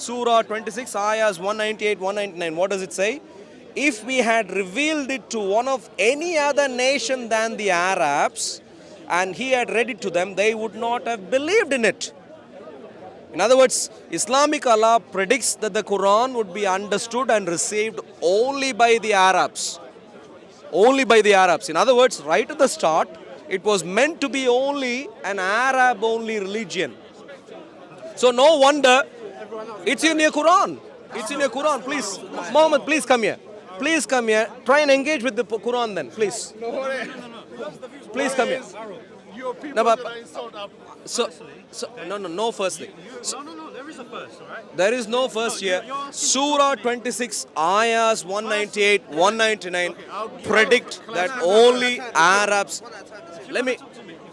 Surah 26, ayahs 198, 199. What does it say? If we had revealed it to one of any other nation than the Arabs, and he had read it to them, they would not have believed in it. In other words, Islamic Allah predicts that the Quran would be understood and received only by the Arabs. Only by the Arabs. In other words, right at the start, it was meant to be only an Arab-only religion. So no wonder it's in your Quran. It's in your Quran. Please, Muhammad, please come here. Please come here. Try and engage with the Quran then, please. Please come here. No, but, no first thing. No, there is a first, all right? There is no first here. Surah 26, ayahs 198, 199 predict that only Arabs.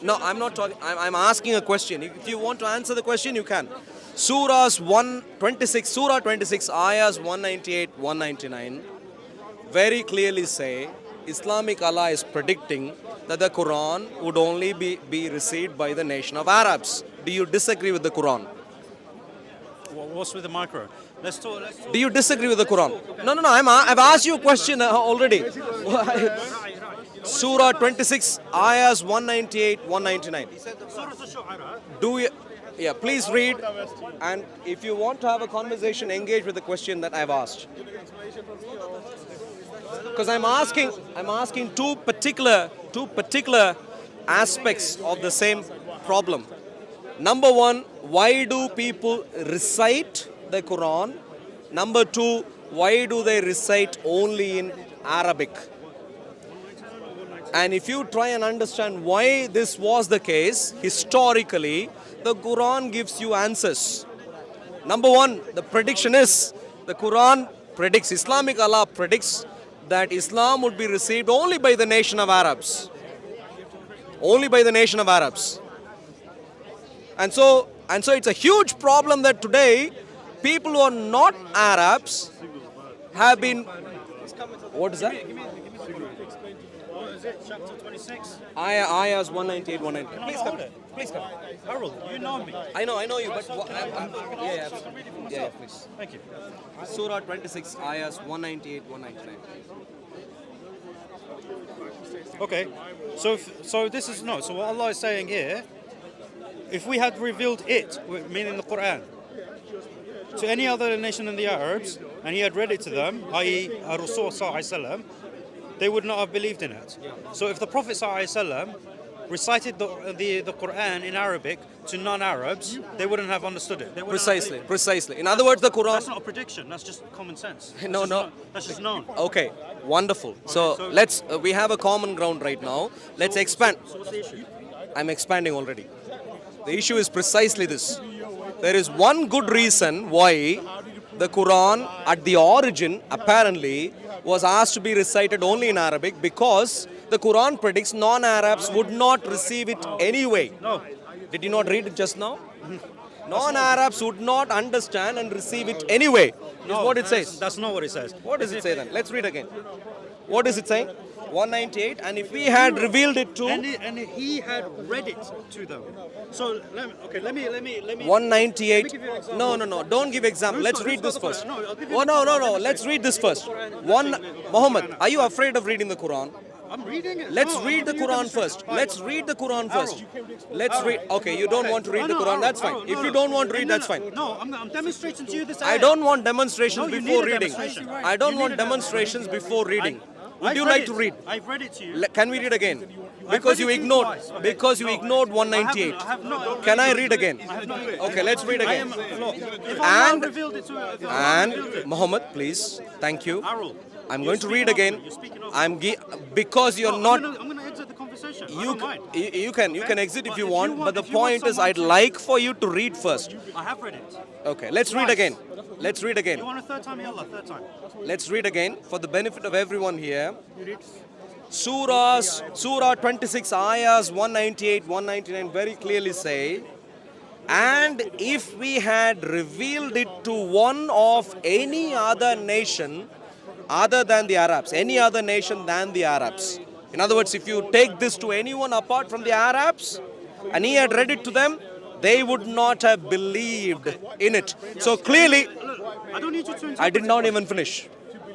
No, I'm not talking. I'm asking a question. If you want to answer the question, you can. Surah 26, ayahs 198, 199 very clearly say Islamic Allah is predicting that the Quran would only be received by the nation of Arabs. Do you disagree with the Quran? What's with the micro? Let's talk. Do you disagree with the Quran? No. I've asked you a question already. Surah 26, ayahs 198, 199. Do you? Yeah, please read. And if you want to have a conversation, engage with the question that I've asked. Because I'm asking two particular aspects of the same problem. Number one, why do people recite the Quran? Number two, why do they recite only in Arabic? And if you try and understand why this was the case, historically, the Quran gives you answers. Number one, the prediction is, the Quran predicts, Islamic Allah predicts that Islam would be received only by the nation of Arabs. Only by the nation of Arabs. And so it's a huge problem that today people who are not Arabs have been. What is that? What is it? Chapter 26? Ayahs 198, 199. Please come. Please come. Harold, you know me. I know you, but yeah, please. Thank you. Surah 26, ayahs 198, 199. Okay, so this is no. So what Allah is saying here, if we had revealed it, meaning the Quran, to any other nation than the Arabs, and he had read it to them, i.e. Rasul Sallallahu Alaihi Wasallam, they would not have believed in it. So if the Prophet Sallallahu Alaihi Wasallam recited the Quran in Arabic to non-Arabs, they wouldn't have understood it. Precisely. In other words, the Quran. That's not a prediction. That's just common sense. No. That's just known. Okay, wonderful. So we have a common ground right now. Let's expand. So what's the issue? I'm expanding already. The issue is precisely this. There is one good reason why the Quran at the origin apparently was asked to be recited only in Arabic, because the Quran predicts non-Arabs would not receive it anyway. No. Did you not read it just now? Non-Arabs would not understand and receive it anyway. Is what it says. That's not what it says. What does it say then? Let's read again. What is it saying? 198. And if we had revealed it to And he had read it to them. So let me 198. Let me give you an example. No. Don't give example. Let's Who's read got this the first. Quran? No, I'll give you Oh, an no. example. Let's read this first. Muhammad, are you afraid of reading the Quran? I'm reading it. Let's No, read the I'll give you Quran demonstration. first. Right. Let's read the Quran first. Harold. Let's read. Okay, you don't want to read the Quran. That's fine. If you don't want to read, that's fine. No, I'm demonstrating to you this. I don't want demonstrations No, you before need a reading. demonstration. I don't You want need a demonstrations before reading. Would I've you read like it. to read? I've read it to you. Can we read again? I've Because read you it to you ignored. twice. Okay. Because you No, ignored I 198. have not. Can I read again? I have not. Okay, let's read again. Look, if Allah And revealed it to if Allah revealed and it- Muhammad, please, thank you. Harold, I'm you're going to read speaking again. over me. You're speaking over me. Because you're No, not. I'm going to exit the conversation. I You don't mind. can exit if But you if want, you want- but the if you want point is someone I'd to- like for you to read first. I have read it. Okay, let's read Twice. again. Let's read You again. want a third time? Yallah, third time. Let's read again for the benefit of everyone here. Surah 26, ayahs 198, 199 very clearly say, and if we had revealed it to one of any other nation other than the Arabs, any other nation than the Arabs. In other words, if you take this to anyone apart from the Arabs, and he had read it to them, they would not have believed in it. So clearly, I don't need you to interpret I did it. not even finish.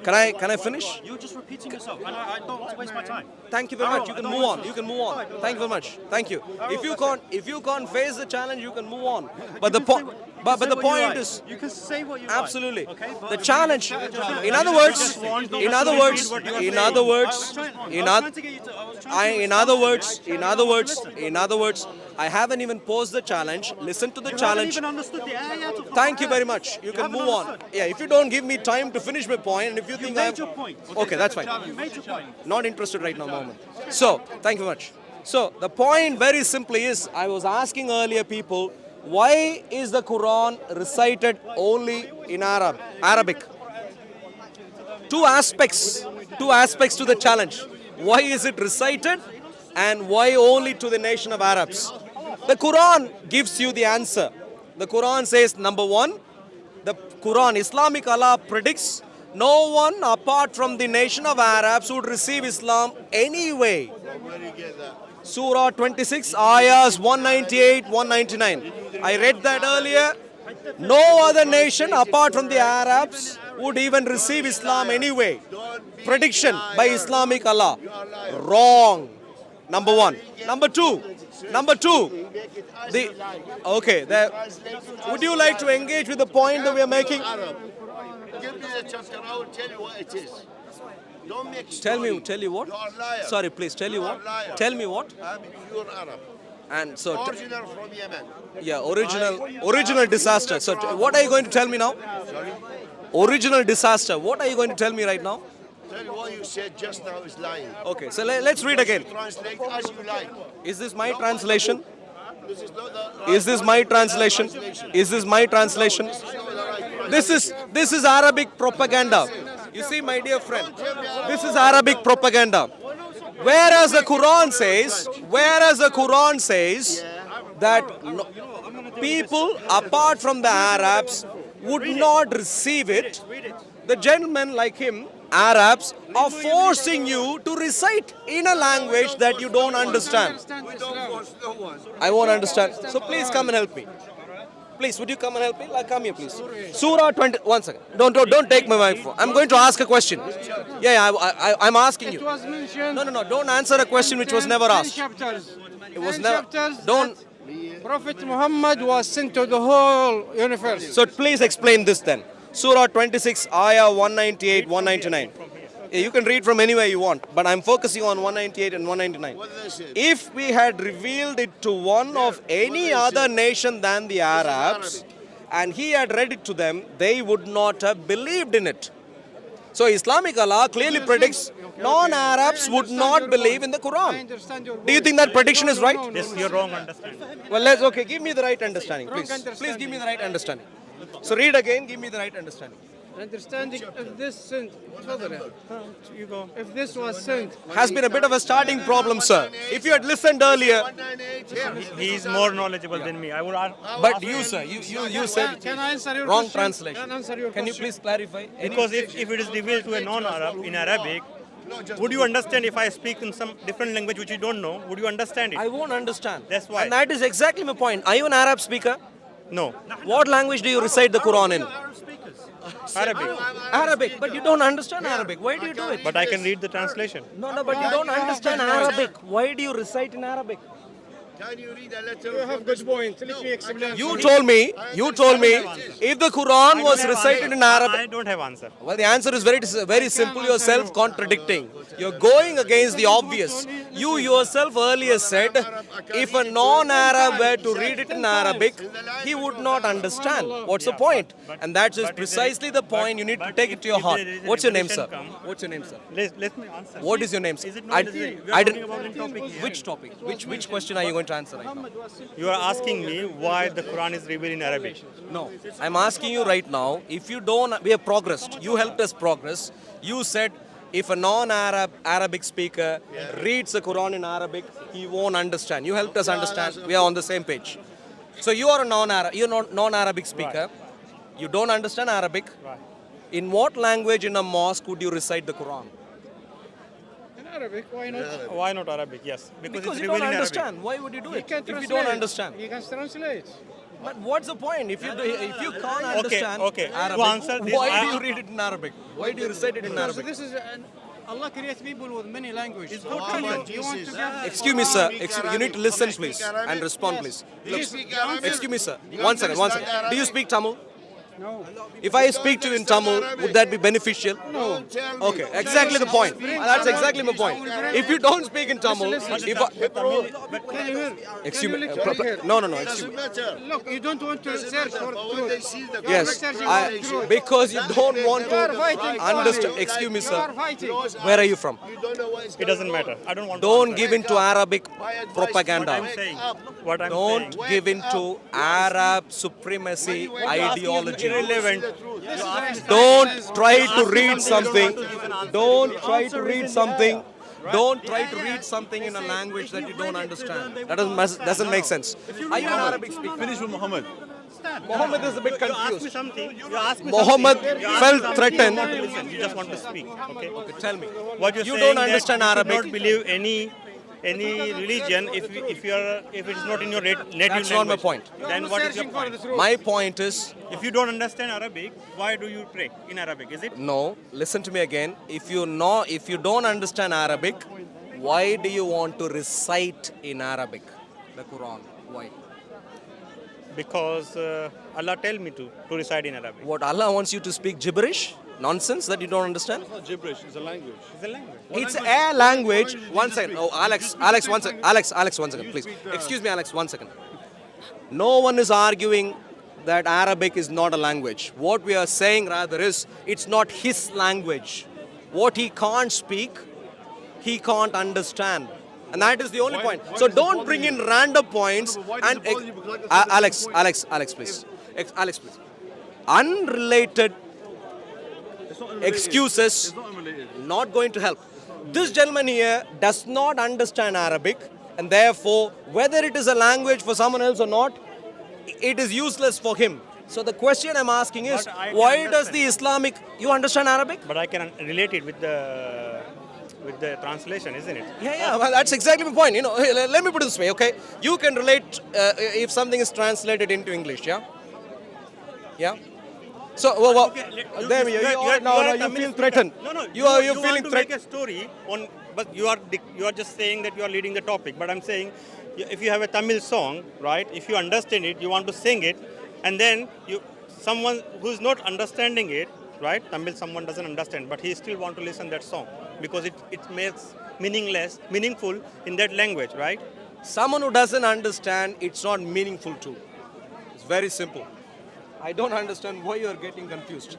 Can I finish? You're just repeating yourself, and I don't want to waste my time. Thank you very much. You can move on. You can move on. Thank you very much. Thank you. If you can't face the challenge, you can move on. But the point, but the point is, you can say what you absolutely, like. Okay, but the challenge. In other words, in other words, in other words, in other words, I haven't even posed the challenge. Listen to the You challenge. haven't even understood the ayat of Thank you Quran. very much. You can haven't move on. understood. Yeah, if you don't give me time to finish my point, and if you You think made I'm your point. okay, that's fine. You made your point. Not interested right now, Mohammed. So, thank you very much. So, the point very simply is, I was asking earlier people, why is the Quran recited only in Arabic? Two aspects to the challenge. Why is it recited, and why only to the nation of Arabs? The Quran gives you the answer. The Quran says, number one, the Quran, Islamic Allah predicts no one apart from the nation of Arabs would receive Islam anyway. Surah 26, ayahs 198, 199. I read that earlier. No other nation apart from the Arabs would even receive Islam anyway. Prediction by Islamic Allah. Wrong. Number one. Number two. Would you like to engage with the point that we are making? Give me the chapter, I will tell you what it is. Don't make Tell you what? You are liar. Sorry, please, tell you You what? are liar. Tell me what? I'm pure Arab. And so, Original from Yemen. yeah, original disaster. So, what are you going to tell me now? Sorry? Original disaster. What are you going to tell me right now? Tell you what you said just now is lying. Okay, so let's read again. Translate as you like. Is this my translation? This is not the Is this my translation? Is this my translation? This is Arabic propaganda. You see, my dear friend, this is Arabic propaganda. Whereas the Quran says that people apart from the Arabs would not receive it. The gentlemen like him, Arabs, are forcing you to recite in a language that you don't understand. We don't force no one. I won't understand. So please come and help me. Please, would you come and help me? Like, come here, please. Surah 20. One second. Don't take my microphone. I'm going to ask a question. Yeah, I'm asking It you. was mentioned. No. Don't answer a question which was never 10 asked. chapters. It was 10 never. chapters Don't. that Prophet Muhammad was sent to the whole universe. So please explain this then. Surah 26, Ayah 198, 199. Yeah, you can read from anywhere you want, but I'm focusing on 198 and 199. What they say? If we had revealed it to one of any other nation than the Arabs, and he had read it to them, they would not have believed in it. So Islamic Allah clearly predicts non-Arabs would not believe in the I Quran. understand your Do you think that prediction is right? This you're wrong understanding. Well, give me the right understanding, please. understanding. Please give me the right understanding. So read again, give me the right understanding. understanding if this sent. You go. If this was sent. Has been a bit of a starting problem, sir. If you had listened earlier, 198 him. He is more knowledgeable than me. I would ask. but you, sir, you said Can I answer your wrong question? translation. Can I answer your Can you question? please clarify? Because if it is revealed to a non-Arab in Arabic, would you understand if I speak in some different language which you don't know? Would you understand it? I won't understand. That's why. And that is exactly my point. Are you an Arab speaker? No. What language do you recite the Quran in? Arabic. Arabic, but you don't understand Arabic. Why do you do it? But I can read the translation. No, but you don't understand Arabic. Why do you recite in Arabic? Can you read a letter? You have good point. Let me explain. You told me, if the Quran was recited in Arabic. I don't have answer. Well, the answer is very simple. You're self-contradicting. You're going against the obvious. You yourself earlier said, if a non-Arab were to read it in Arabic, he would not understand. What's the point? And that is precisely the point. You need to take it to your heart. What's your name, sir? What's your name, sir? Let me answer. What is your name, sir? Is it not necessary? We are talking about the topic here. Which topic? Which question are you going to answer right now? You are asking me why the Quran is revealed in Arabic. No, I'm asking you right now, if you don't, we have progressed. You helped us progress. You said if a non-Arabic speaker reads the Quran in Arabic, he won't understand. You helped us understand. We are on the same page. So you are a non-Arabic speaker. You don't understand Arabic. In what language in a mosque would you recite the Quran? In Arabic, why not? Why not Arabic? Yes. Because it's you don't revealed in understand. Arabic. Why would you do He it can if you translate. don't understand? He can translate. But what's the point? If you can't understand okay. To Arabic, answer this, why do I- you read it in Arabic? Why do you recite it in So Arabic? this is Allah creates people with many languages. Muhammad, You want to give Excuse me, sir. You need to listen, please, and respond, please. Do you speak Arabic? Excuse me, sir. You One second. understand Do you Arabic? speak Tamil? no. If I speak to you in Tamil, would that be beneficial? Don't tell me. Okay, exactly the point. That's exactly my point. If you don't speak in Tamil, if Can you hear? excuse me, Can you hear? no, excuse Doesn't me. matter. Look, you don't want to search for But when they truth. see the Yes, conversation, because you don't want You are to fighting. understand. Excuse me, You are sir. fighting. Where are you from? you don't know what is It doesn't matter. I don't want Don't to give in to Arabic My advice propaganda. I'm saying. What I'm Don't saying. give in to Arab supremacy ideology. Irrelevant. Don't try to read something. Don't try to read something. Don't try to read something in a language that you don't understand. That doesn't make sense. Are you an Arabic speaker? Finish with Muhammad. Muhammad is a bit You ask me confused. something. You ask me Muhammad something. You ask felt me something, threatened. You don't want to listen. You just want to speak. Okay. Tell me. What you're You saying don't that understand you should Arabic. not believe any religion if it is not in your native That's not my language. point. Then what is your Searching for the point? truth. My point is, If you don't understand Arabic, why do you pray in Arabic? Is it? no, listen to me again. If you don't understand Arabic, why do you want to recite in Arabic the Quran? Why? Because Allah tell me to recite in Arabic. What, Allah wants you to speak gibberish? Nonsense that you don't understand? It's not gibberish, it's a language. It's a language. It's a language. One second. Oh, Alex, one second. Alex, 1 second, please. Excuse me, Alex, 1 second. No one is arguing that Arabic is not a language. What we are saying rather is it's not his language. What he can't speak, he can't understand. And that is the only point. So don't bring in random points. And Alex, please. Alex, please. Unrelated excuses not going to help. This gentleman here does not understand Arabic, and therefore, whether it is a language for someone else or not, it is useless for him. So the question I'm asking is, But I can why does understand. the Islamic? You understand Arabic? But I can relate it with the translation, isn't it? Yeah, well, that's exactly my point. Let me put it this way, okay? You can relate if something is translated into English, yeah? Yeah? So, there we are. Now you feel threatened. No. You're you feeling want to threatened. make a story on, but you are just saying that you are leading the topic. But I'm saying, if you have a Tamil song, right? If you understand it, you want to sing it, and then someone who's not understanding it, right? Tamil someone doesn't understand, but he still want to listen that song because it makes meaningful in that language, right? Someone who doesn't understand, it's not meaningful too. It's very simple. I don't understand why you are getting confused.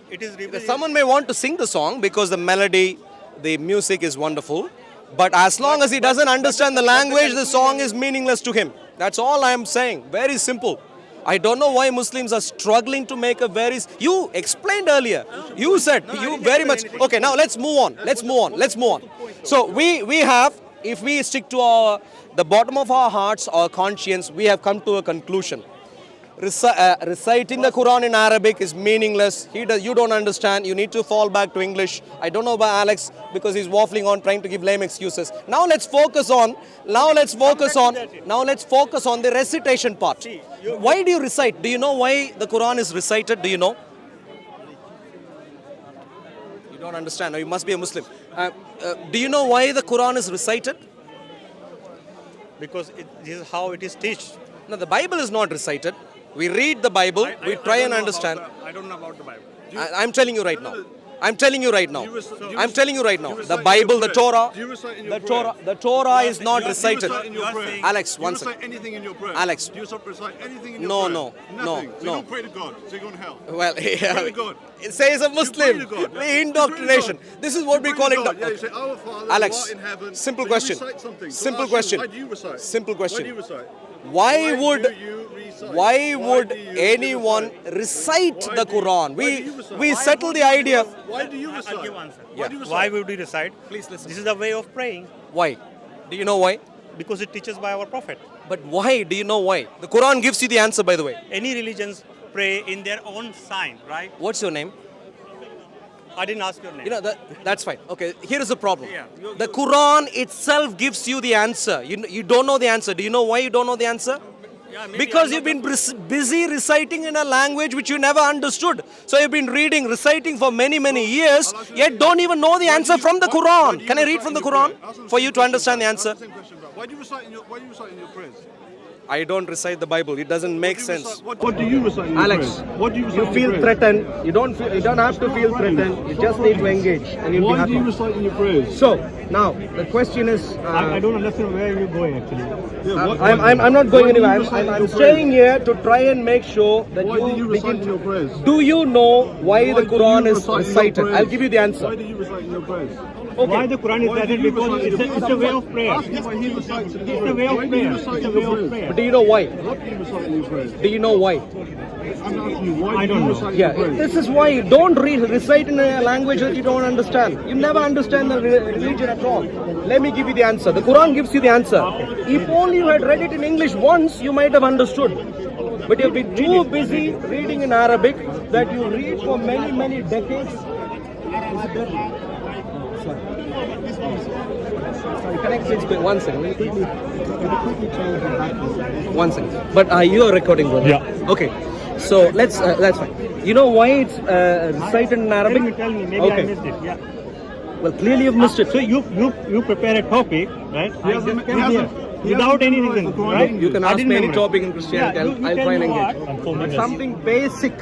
It is really Someone may want to sing the song because the melody, the music is wonderful, but as long as he doesn't understand the language, the song is meaningless to him. That's all I am saying. Very simple. I don't know why Muslims are struggling to make a very. You explained earlier. You said you very much. Okay, now let's move on. So we have, if we stick to the bottom of our hearts, our conscience, we have come to a conclusion. Reciting the Quran in Arabic is meaningless. You don't understand. You need to fall back to English. I don't know about Alex because he's waffling on, trying to give lame excuses. Now let's focus on the recitation part. Why do you recite? Do you know why the Quran is recited? Do you know? You don't understand. You must be a Muslim. Do you know why the Quran is recited? because this is how it is taught. No, the Bible is not recited. We read the Bible, we try and understand. I don't know about the Bible. I'm telling you right now. I'm telling you right now. I'm telling you right now. The recite Bible, in the your Torah, prayer? Do you recite in your prayer? the Torah is not Do you recited. recite in your prayer? Alex, Do you one recite second. anything in your prayer? Alex. Do you recite anything in your No, prayer? no, Nothing. no, So you no. don't pray to God, so you go in hell. Well, Pray to God. it says a Muslim. You pray to God. Indoctrination. You pray to God. This is what we You call pray to it. God. Yeah, you say, Our Father, Alex, who art in heaven. simple So you question. recite something. So Simple I'll ask you, question. Why do you recite? Simple question. Why do you recite? Why would do you recite? why would do you anyone recite? recite Why the do you- Quran? why do you recite? We Why settle the idea. Why do you recite? I'll give answer. Why do you recite? Why would we recite? Please listen. This is the way of praying Why? Do you know why? because it teaches by our Prophet. But why? Do you know why? The Quran gives you the answer, by the way. Any religions pray in their own sign, right? What's your name? I didn't ask your name. You know, that's fine. Okay, here is the problem. Yeah, The Quran itself gives you the answer. You don't know the answer. Do you know why you don't know the answer? Because you've been busy reciting in a language which you never understood. So you've been reciting for many, many years, yet don't even know the answer from the Quran. Can I read from the Quran for you to understand the answer? Why do you recite in your prayers? I don't recite the Bible. It doesn't make sense. What do you recite in your Alex, prayers? What do you recite you in feel your prayers? threatened. You don't have to feel threatened. You just need to engage and you'll be Why do you happy. recite in your prayers? So now the question is, I don't understand where you're going actually. I'm not going Why do you anywhere. recite in I'm your staying here to try and make sure that Why do you you recite begin in your to. prayers? Do you know why the Why do Quran you is recite in your recited? prayers? I'll give you the Why answer. do you recite in your prayers? Why the Quran is Why do recited? you Because recite in your it's a way of prayer. Ask him why he recites in your It's a way prayers. of Why do you prayer. recite It's a in way your of prayers? prayer. But do you know why? What do you recite in your prayers? Do you know why? I'm asking you, why I do don't you know. recite in Yeah, your prayers? this is why you don't recite in a language that you don't understand. You never understand the religion at all. Let me give you the answer. The Quran gives you the answer. If only you had read it in English once, you might have understood. But you've been too busy reading in Arabic that you read for many, many decades. Sorry, can I please wait 1 second? Will you quickly change the background? 1 second. But you are recording, brother. Yeah. Okay. So that's fine. You know why it's recited in Arabic? Tell me, maybe Okay. I missed it. Yeah. Well, clearly you've missed it. So you prepare a topic, right? Without any reason, right? You can I ask didn't me any memorize. topic in Christianity. Yeah, you I'll tell try and me engage. what. But something basic,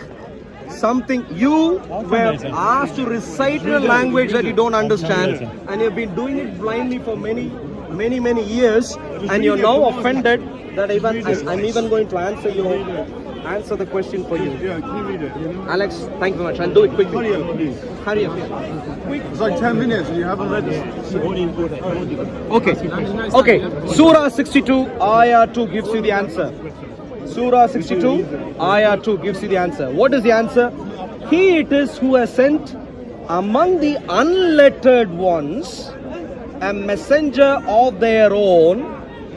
something you were asked to recite in a language that you don't understand, and you've been doing it blindly for many, many, many years, and you're now offended that I'm even going to answer the question for you. Yeah, can you read it? Alex, thank you very much. I'll do it quickly. Hurry up, please. Hurry up. Quick. It's like 10 minutes and you haven't read it. Okay. Surah 62, Ayah 2 gives you the answer. Surah 62, Ayah 2 gives you the answer. What is the answer? He it is who has sent among the unlettered ones a messenger of their own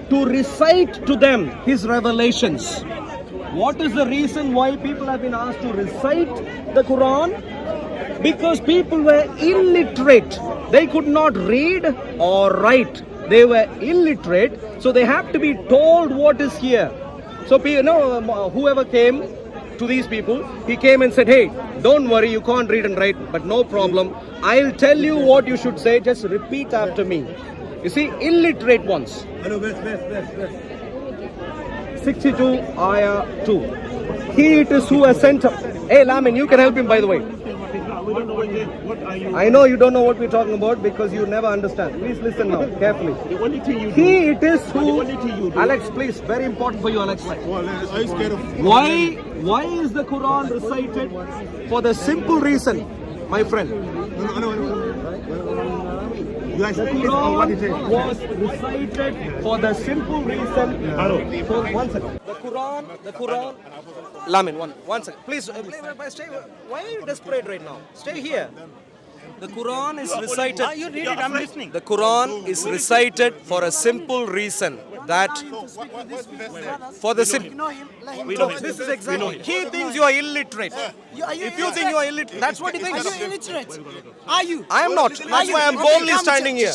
to recite to them his revelations. What is the reason why people have been asked to recite the Quran? Because people were illiterate. They could not read or write. They were illiterate, so they have to be told what is here. So, whoever came to these people, he came and said, hey, don't worry, you can't read and write, but no problem. I'll tell you what you should say, just repeat after me. You see, illiterate ones. 62, Ayah 2. He it is who has sent up. Hey, Lamin, you can help him, by the way. I know you don't know what we're talking about because you never understand. Please listen now, carefully. He it is who... Alex, please, very important for you, Alex. Well, I scared of... Why is the Quran recited? For the simple reason, my friend. The Quran was recited for the simple reason. For 1 second. The Quran. Lamin, one second. Please, stay. Why are you desperate right now? Stay here. The Quran is recited. You read it, I'm listening. The Quran is recited for a simple reason. That for the simple. This is exactly. He thinks you are illiterate. If you think you are illiterate, that's what he thinks. Are you illiterate? Are you? I am not. That's why I'm boldly standing here.